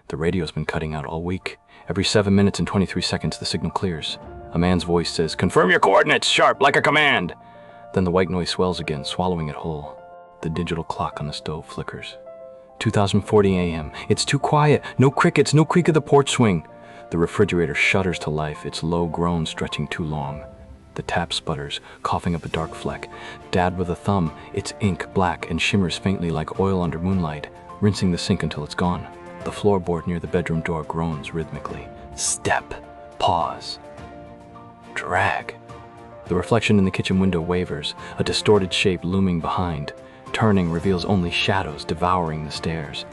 The radio's been cutting out all week. Every 7 minutes and 23 seconds, the signal clears. A man's voice says, "Confirm your coordinates, sharp, like a command." Then the white noise swells again, swallowing it whole. The digital clock on the stove flickers. 2040 a.m. It's too quiet. No crickets, no creak of the porch swing. The refrigerator shudders to life, its low groan stretching too long. The tap sputters, coughing up a dark fleck. Dad with a thumb, its ink black and shimmers faintly like oil under moonlight, rinsing the sink until it's gone. The floorboard near the bedroom door groans rhythmically. Step. Pause. Drag. The reflection in the kitchen window wavers, a distorted shape looming behind. Turning reveals only shadows devouring the stairs.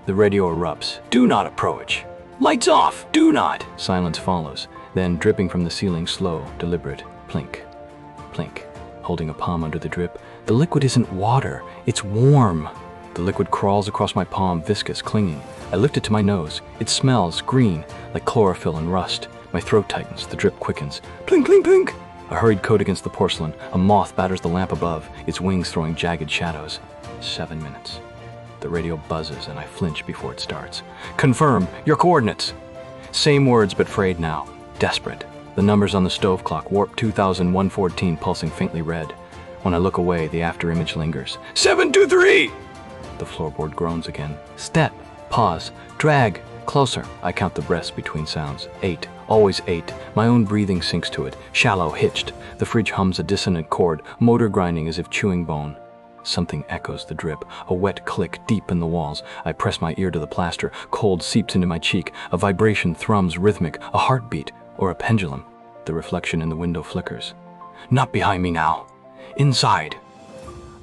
The radio erupts. Do not approach. Lights off. Do not. Silence follows. Then, dripping from the ceiling, slow, deliberate. Plink. Plink. Holding a palm under the drip. The liquid isn't water. It's warm. The liquid crawls across my palm, viscous, clinging. I lift it to my nose. It smells green, like chlorophyll and rust. My throat tightens. The drip quickens. Plink, plink, plink. A hurried coat against the porcelain. A moth batters the lamp above, its wings throwing jagged shadows. 7 minutes. The radio buzzes and I flinch before it starts. Confirm your coordinates. Same words but frayed now. Desperate. The numbers on the stove clock warp 2114, pulsing faintly red. When I look away, the afterimage lingers. 723! The floorboard groans again. Step. Pause. Drag. Closer. I count the breaths between sounds. 8. Always 8. My own breathing sinks to it. Shallow, hitched. The fridge hums a dissonant chord, motor grinding as if chewing bone. Something echoes the drip, a wet click deep in the walls. I press my ear to the plaster. Cold seeps into my cheek. A vibration thrums rhythmic, a heartbeat, or a pendulum. The reflection in the window flickers. Not behind me now. Inside.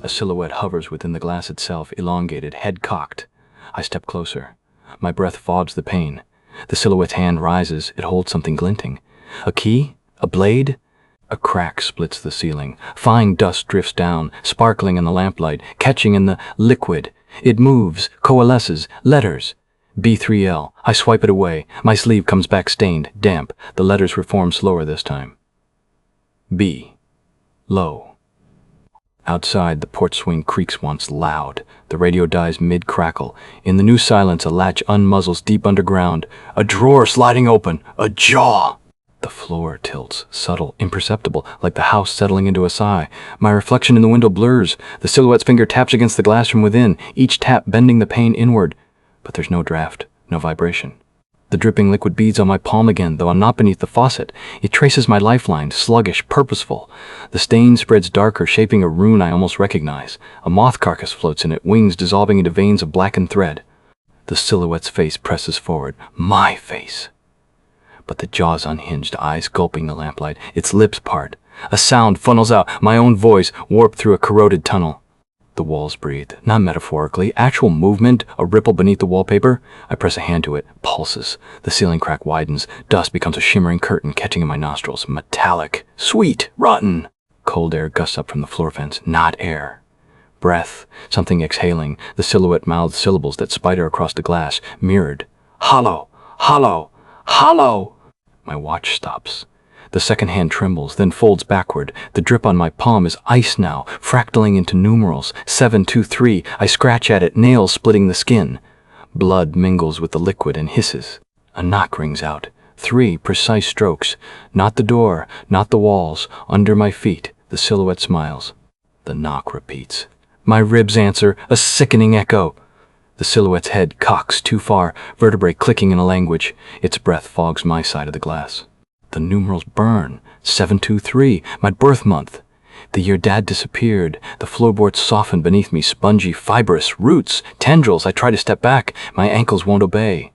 A silhouette hovers within the glass itself, elongated, head cocked. I step closer. My breath fogs the pain. The silhouette's hand rises. It holds something glinting. A key? A blade? A crack splits the ceiling. Fine dust drifts down, sparkling in the lamplight, catching in the liquid. It moves, coalesces, letters. B3L. I swipe it away. My sleeve comes back stained, damp. The letters reform slower this time. B. Low. Outside, the porch swing creaks once loud. The radio dies mid-crackle. In the new silence, a latch unmuzzles deep underground. A drawer sliding open. A jaw. The floor tilts, subtle, imperceptible, like the house settling into a sigh. My reflection in the window blurs. The silhouette's finger taps against the glass from within, each tap bending the pane inward. But there's no draft, no vibration. The dripping liquid beads on my palm again, though I'm not beneath the faucet. It traces my lifeline, sluggish, purposeful. The stain spreads darker, shaping a rune I almost recognize. A moth carcass floats in it, wings dissolving into veins of blackened thread. The silhouette's face presses forward. My face. But the jaw's unhinged, eyes gulping the lamplight. Its lips part. A sound funnels out, my own voice, warped through a corroded tunnel. The walls breathe, not metaphorically, actual movement, a ripple beneath the wallpaper. I press a hand to it, pulses. The ceiling crack widens, dust becomes a shimmering curtain catching in my nostrils, metallic, sweet, rotten. Cold air gusts up from the floor fence, not air. Breath, something exhaling, the silhouette mouths syllables that spider across the glass, mirrored. Hollow, hollow, hollow. My watch stops. The second hand trembles, then folds backward. The drip on my palm is ice now, fractaling into numerals. 723. I scratch at it, nails splitting the skin. Blood mingles with the liquid and hisses. A knock rings out. 3 precise strokes. Not the door, not the walls. Under my feet, the silhouette smiles. The knock repeats. My ribs answer, a sickening echo. The silhouette's head cocks too far, vertebrae clicking in a language. Its breath fogs my side of the glass. The numerals burn. 723, my birth month. The year Dad disappeared. The floorboards soften beneath me, spongy, fibrous, roots, tendrils. I try to step back. My ankles won't obey.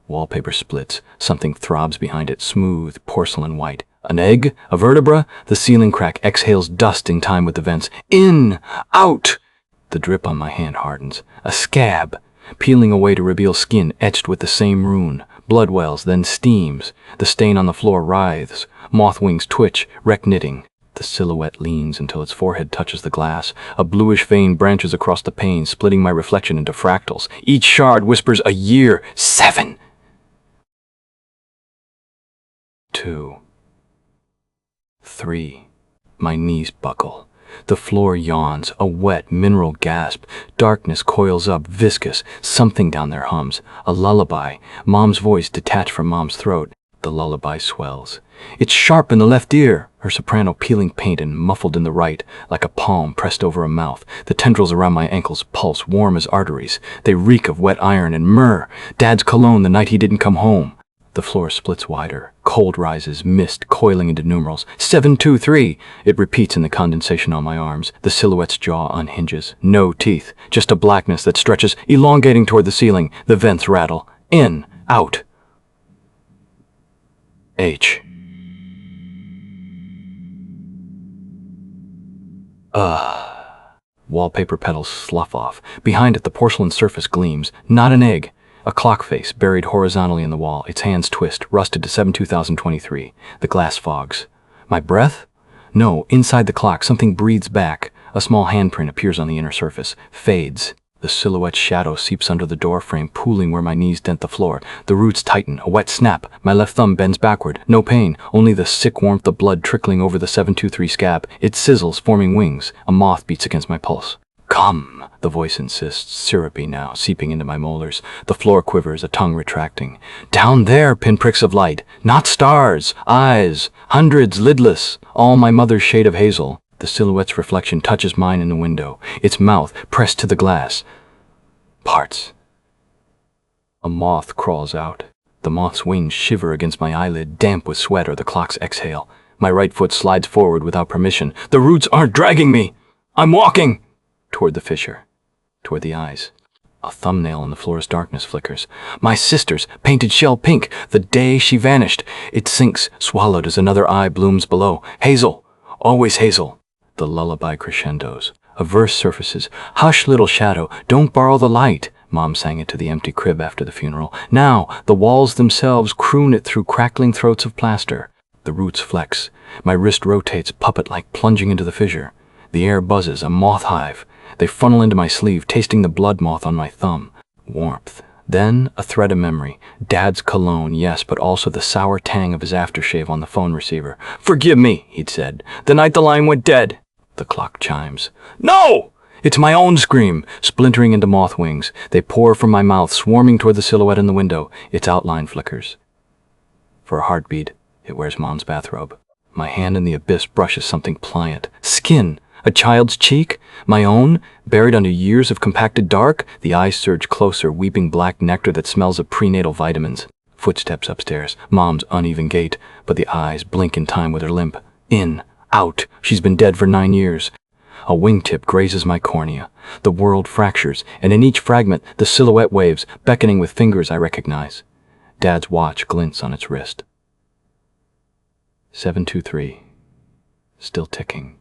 Wallpaper splits. Something throbs behind it, smooth, porcelain white. An egg? A vertebra? The ceiling crack exhales dust in time with the vents. In! Out! The drip on my hand hardens. A scab. Peeling away to reveal skin etched with the same rune. Blood wells, then steams. The stain on the floor writhes. Moth wings twitch, wreck knitting. The silhouette leans until its forehead touches the glass. A bluish vein branches across the pane, splitting my reflection into fractals. Each shard whispers a year. 7. 2. 3. My knees buckle. The floor yawns, a wet, mineral gasp. Darkness coils up, viscous. Something down there hums. A lullaby. Mom's voice detached from Mom's throat. The lullaby swells. It's sharp in the left ear, her soprano peeling paint and muffled in the right, like a palm pressed over a mouth. The tendrils around my ankles pulse, warm as arteries. They reek of wet iron and myrrh. Dad's cologne the night he didn't come home. The floor splits wider. Cold rises, mist coiling into numerals. 723! It repeats in the condensation on my arms. The silhouette's jaw unhinges. No teeth. Just a blackness that stretches, elongating toward the ceiling. The vents rattle. In. Out. H. Wallpaper petals slough off. Behind it, the porcelain surface gleams. Not an egg. A clock face buried horizontally in the wall. Its hands twist, rusted to 7/2023. The glass fogs. My breath? No, inside the clock, something breathes back. A small handprint appears on the inner surface. Fades. The silhouette's shadow seeps under the door frame, pooling where my knees dent the floor. The roots tighten. A wet snap. My left thumb bends backward. No pain, only the sick warmth of blood trickling over the 723 scab. It sizzles, forming wings. A moth beats against my pulse. Come, the voice insists, syrupy now, seeping into my molars. The floor quivers, a tongue retracting. Down there, pinpricks of light. Not stars. Eyes. Hundreds, lidless. All my mother's shade of hazel. The silhouette's reflection touches mine in the window, its mouth pressed to the glass. Parts. A moth crawls out. The moth's wings shiver against my eyelid, damp with sweat or the clock's exhale. My right foot slides forward without permission. The roots aren't dragging me. I'm walking! Toward the fissure. Toward the eyes. A thumbnail in the floor's darkness flickers. My sister's, painted shell pink, the day she vanished. It sinks, swallowed as another eye blooms below. Hazel. Always hazel. The lullaby crescendos. A verse surfaces. Hush, little shadow, don't borrow the light. Mom sang it to the empty crib after the funeral. Now, the walls themselves croon it through crackling throats of plaster. The roots flex. My wrist rotates, puppet-like, plunging into the fissure. The air buzzes, a moth hive. They funnel into my sleeve, tasting the blood moth on my thumb. Warmth. Then, a thread of memory. Dad's cologne, yes, but also the sour tang of his aftershave on the phone receiver. Forgive me, he'd said. The night the line went dead. The clock chimes. No! It's my own scream, splintering into moth wings. They pour from my mouth, swarming toward the silhouette in the window. Its outline flickers. For a heartbeat, it wears Mom's bathrobe. My hand in the abyss brushes something pliant. Skin! A child's cheek? My own? Buried under years of compacted dark? The eyes surge closer, weeping black nectar that smells of prenatal vitamins. Footsteps upstairs. Mom's uneven gait, but the eyes blink in time with her limp. In. Out. She's been dead for 9 years. A wingtip grazes my cornea. The world fractures, and in each fragment, the silhouette waves, beckoning with fingers I recognize. Dad's watch glints on its wrist. 723. Still ticking.